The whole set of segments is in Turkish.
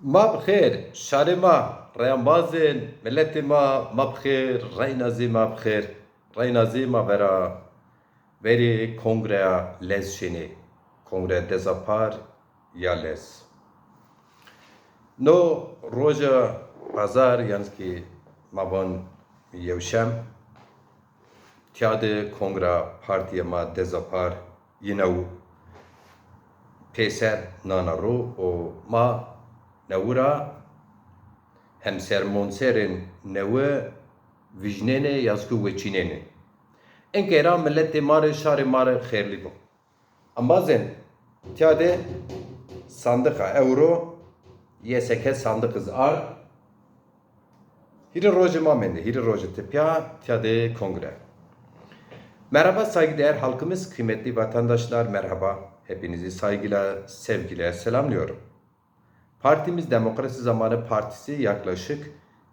ما بخير شهر ما رمضان ملت ما بخير رای نازی ما بخير رای نازی ما برا veri kongrea lezşini kongre dezapar ya lez no roja pazar yalnız ki mabon yevşem tiade kongra partiye ma dezapar yine u peser nanaro o ma nevura hemser monserin neve vijnene yazgı veçinene en kera milleti mare şari mare khairli bu. Ama zen tiade sandıka euro yeseke sandıkız ar hiri roje mamende hiri roje tepya tiade kongre. Merhaba saygıdeğer halkımız, kıymetli vatandaşlar merhaba. Hepinizi saygıyla, sevgiyle selamlıyorum. Partimiz Demokrasi Zamanı Partisi yaklaşık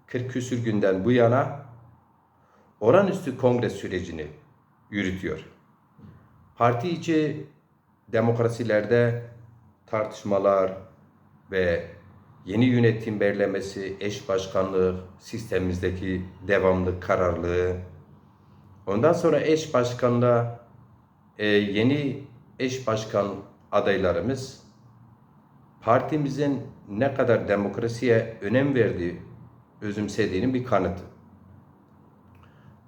40 küsür günden bu yana olağanüstü kongre sürecini yürütüyor. Parti içi demokrasilerde tartışmalar ve yeni yönetim belirlemesi, eş başkanlığı, sistemimizdeki devamlı kararlılığı, ondan sonra eş başkanlığa yeni eş başkan adaylarımız partimizin ne kadar demokrasiye önem verdiği, özümsediğinin bir kanıtı.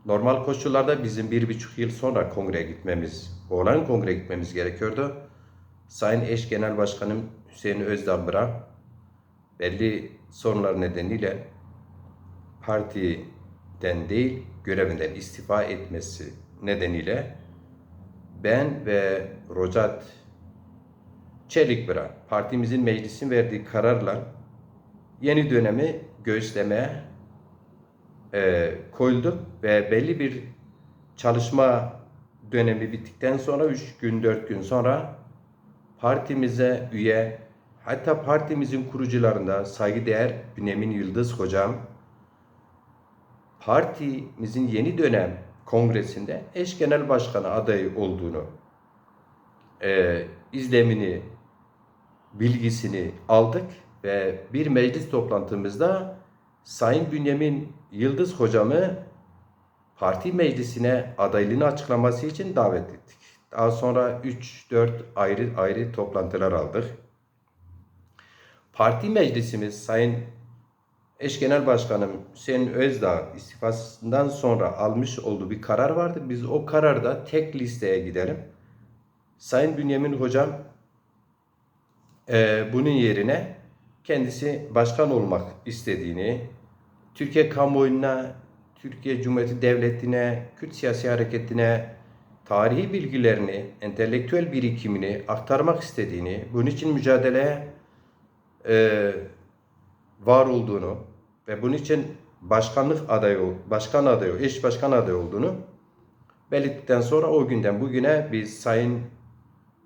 Normal koşullarda bizim 1,5 yıl sonra kongreye gitmemiz, olan kongreye gitmemiz gerekiyordu. Sayın Eş Genel Başkanım Hüseyin Özdağ belli sorunlar nedeniyle partiden değil, görevinden istifa etmesi nedeniyle ben ve Rocat Çelikbıra partimizin meclisin verdiği kararla yeni dönemi göğüslemeye koyulduk ve belli bir çalışma dönemi bittikten sonra 3 gün 4 gün sonra partimize üye, hatta partimizin kurucularında saygıdeğer Bünyamin Yıldız hocam partimizin yeni dönem kongresinde eş genel başkanı adayı olduğunu izlemini, bilgisini aldık ve bir meclis toplantımızda Sayın Bünyamin Yıldız hocamı parti meclisine adaylığını açıklaması için davet ettik. Daha sonra 3-4 ayrı toplantılar aldık. Parti meclisimiz Sayın Eş Genel Başkanım Hüseyin Özdağ istifasından sonra almış olduğu bir karar vardı. Biz o kararda tek listeye gidelim. Sayın Bünyamin hocam bunun yerine kendisi başkan olmak istediğini, Türkiye kamuoyuna, Türkiye Cumhuriyeti Devleti'ne, Kürt siyasi hareketine tarihi bilgilerini, entelektüel birikimini aktarmak istediğini, bunun için mücadeleye var olduğunu ve bunun için başkan adayı, eş başkan adayı olduğunu belirttikten sonra o günden bugüne biz Sayın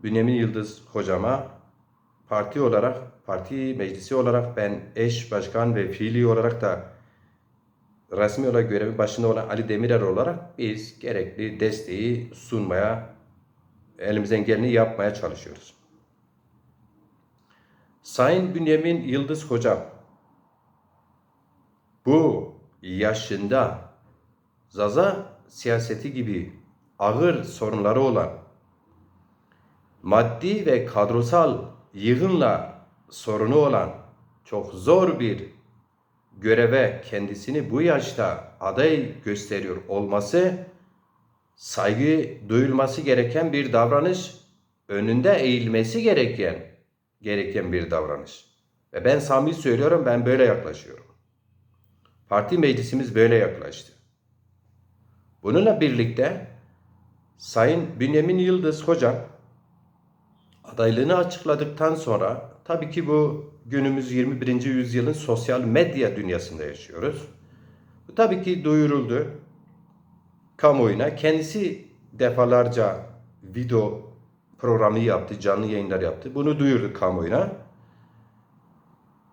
Bünyamin Yıldız hocama parti meclisi olarak ben eş başkan ve fiili olarak da resmi olarak görevi başında olan Ali Demirer olarak biz gerekli desteği sunmaya, elimizden geleni yapmaya çalışıyoruz. Sayın Bünyamin Yıldız hocam bu yaşında Zaza siyaseti gibi ağır sorunları olan, maddi ve kadrosal yığınla sorunu olan çok zor bir göreve kendisini bu yaşta aday gösteriyor olması saygı duyulması gereken bir davranış, önünde eğilmesi gereken bir davranış. Ve ben samimi söylüyorum, ben böyle yaklaşıyorum. Parti meclisimiz böyle yaklaştı. Bununla birlikte Sayın Bünyamin Yıldız hocam adaylığını açıkladıktan sonra tabii ki bu günümüz 21. yüzyılın sosyal medya dünyasında yaşıyoruz. Bu tabii ki duyuruldu kamuoyuna. Kendisi defalarca video programı yaptı, canlı yayınlar yaptı. Bunu duyurdu kamuoyuna.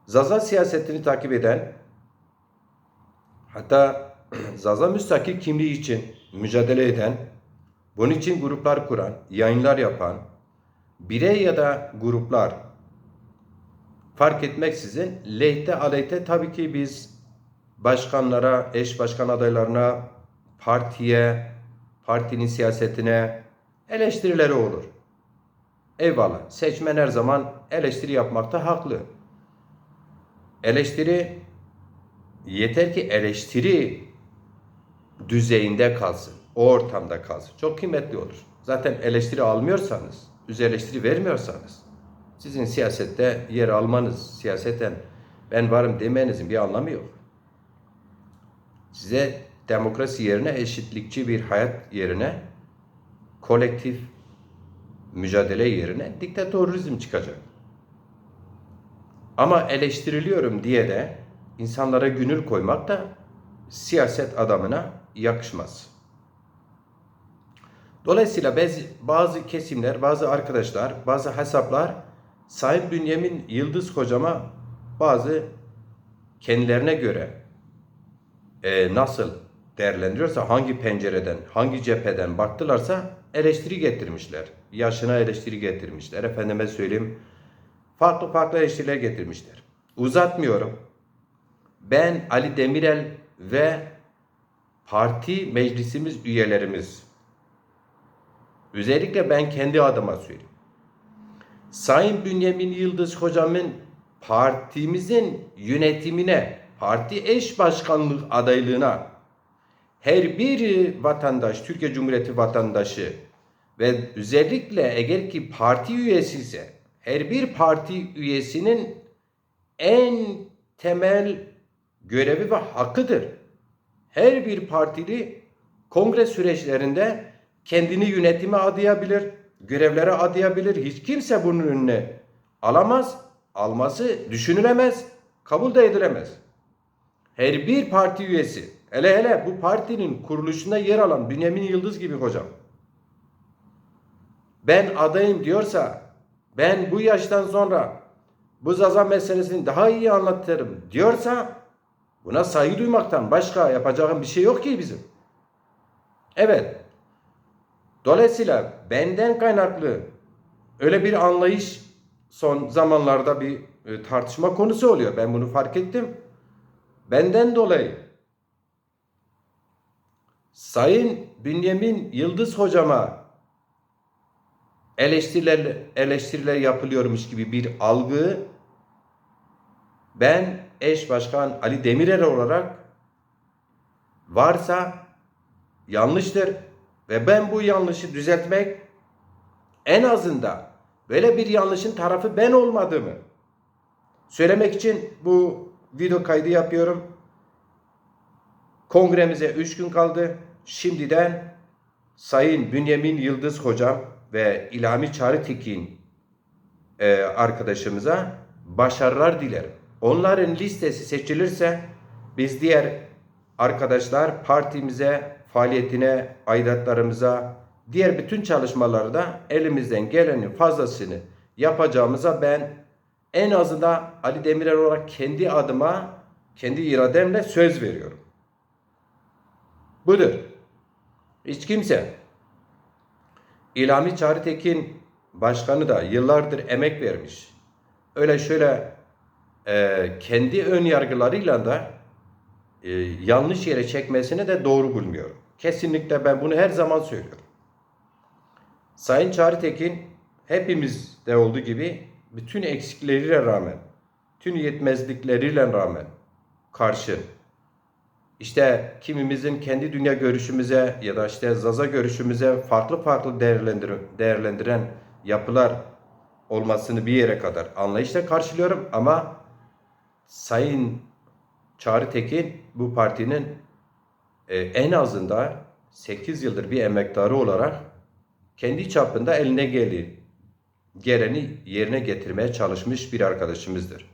Zaza siyasetini takip eden, hatta Zaza müstakil kimliği için mücadele eden, bunun için gruplar kuran, yayınlar yapan, birey ya da gruplar fark etmeksizin lehte aleyhte tabii ki biz başkanlara, eş başkan adaylarına, partiye, partinin siyasetine eleştirileri olur. Eyvallah. Seçmen her zaman eleştiri yapmakta haklı. Eleştiri yeter ki eleştiri düzeyinde kalsın. O ortamda kalsın. Çok kıymetli olur. Zaten eleştiri almıyorsanız, düz eleştiri vermiyorsanız sizin siyasette yer almanız, siyaseten ben varım demenizin bir anlamı yok. Size demokrasi yerine eşitlikçi bir hayat yerine kolektif mücadele yerine diktatörizm çıkacak. Ama eleştiriliyorum diye de insanlara gönül koymak da siyaset adamına yakışmaz. Dolayısıyla bazı kesimler, bazı arkadaşlar, bazı hesaplar Sayın Bünyamin Yıldız Hocama bazı kendilerine göre nasıl değerlendiriyorsa, hangi pencereden, hangi cepheden baktılarsa eleştiri getirmişler. Yaşına eleştiri getirmişler. Efendime söyleyeyim, farklı farklı eleştiriler getirmişler. Uzatmıyorum. Ben Ali Demirel ve parti meclisimiz üyelerimiz, özellikle ben kendi adıma söyleyeyim. Sayın Bünyamin Yıldız Hocam'ın partimizin yönetimine, parti eş başkanlık adaylığına her bir vatandaş, Türkiye Cumhuriyeti vatandaşı ve özellikle eğer ki parti üyesi ise her bir parti üyesinin en temel görevi ve hakkıdır. Her bir partili kongre süreçlerinde kendini yönetime adayabilir, görevlere adayabilir. Hiç kimse bunun önüne alamaz, alması düşünülemez, kabul de edilemez. Her bir parti üyesi, hele bu partinin kuruluşunda yer alan Bünyamin Yıldız gibi hocam, ben adayım diyorsa, ben bu yaştan sonra bu Zaza meselesini daha iyi anlatırım diyorsa, buna saygı duymaktan başka yapacağım bir şey yok ki bizim. Evet. Dolayısıyla benden kaynaklı öyle bir anlayış son zamanlarda bir tartışma konusu oluyor. Ben bunu fark ettim. Benden dolayı Sayın Bünyamin Yıldız hocama eleştiriler yapılıyormuş gibi bir algı ben eş başkan Ali Demirel olarak varsa yanlıştır ve ben bu yanlışı düzeltmek, en azından böyle bir yanlışın tarafı ben olmadığımı söylemek için bu video kaydı yapıyorum. Kongremize 3 gün kaldı. Şimdiden Sayın Bünyamin Yıldız hocam ve İlhami Çağrıtekin arkadaşımıza başarılar dilerim. Onların listesi seçilirse biz diğer arkadaşlar partimize, faaliyetine, aidatlarımıza, diğer bütün çalışmalarda elimizden gelenin fazlasını yapacağımıza ben en azından Ali Demirel olarak kendi adıma, kendi irademle söz veriyorum. Budur. Hiç kimse, İlhami Çağrıtekin başkanı da yıllardır emek vermiş. Öyle şöyle kendi ön yargılarıyla da yanlış yere çekmesini de doğru bulmuyorum. Kesinlikle ben bunu her zaman söylüyorum. Sayın Çağrıtekin hepimizde olduğu gibi bütün eksikleriyle rağmen, tüm yetmezlikleriyle rağmen karşı, İşte kimimizin kendi dünya görüşümüze ya da işte Zaza görüşümüze farklı farklı değerlendiren yapılar olmasını bir yere kadar anlayışla karşılıyorum ama Sayın Çağrıtekin bu partinin en azından 8 yıldır bir emektarı olarak kendi çapında eline geleni yerine getirmeye çalışmış bir arkadaşımızdır.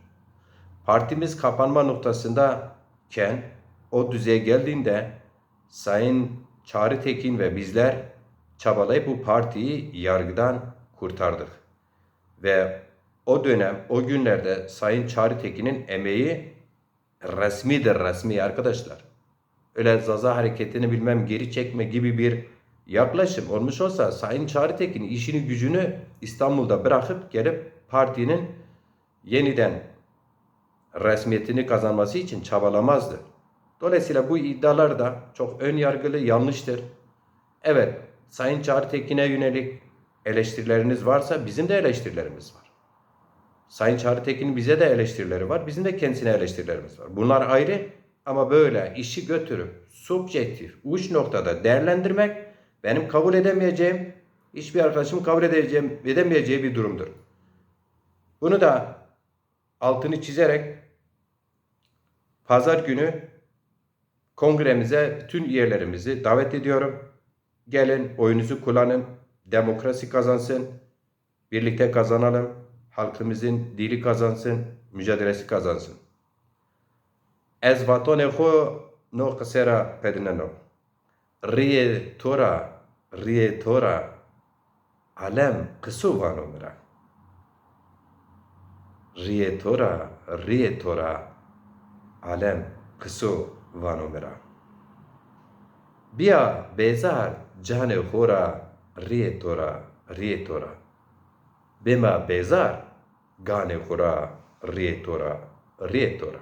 Partimiz kapanma noktasındayken o düzeye geldiğinde Sayın Çağrıtekin ve bizler çabalayıp bu partiyi yargıdan kurtardık. Ve o dönem, o günlerde Sayın Çağrıtekin'in emeği resmidir, resmi arkadaşlar. Öyle Zaza hareketini bilmem geri çekme gibi bir yaklaşım olmuş olsa Sayın Çağrıtekin işini gücünü İstanbul'da bırakıp gelip partinin yeniden resmiyetini kazanması için çabalamazdı. Dolayısıyla bu iddialar da çok ön yargılı, yanlıştır. Evet, Sayın Çağrı Tekin'e yönelik eleştirileriniz varsa bizim de eleştirilerimiz var. Sayın Çağrı Tekin'in bize de eleştirileri var, bizim de kendisine eleştirilerimiz var. Bunlar ayrı ama böyle işi götürüp subjektif, uç noktada değerlendirmek benim kabul edemeyeceğim, hiçbir arkadaşım kabul edemeyeceği bir durumdur. Bunu da altını çizerek pazar günü kongremize bütün üyelerimizi davet ediyorum. Gelin, oyunuzu kullanın, demokrasi kazansın, birlikte kazanalım, halkımızın dili kazansın, mücadelesi kazansın. Ez vatanê xwe no qisera pedineno. Riyê tora, alem qiso vano mira. Riyê tora, alem qiso vano mira. Bia bezar canê xwe ra riyê tora. Bêma bezar ganê xwe ra riyê tora.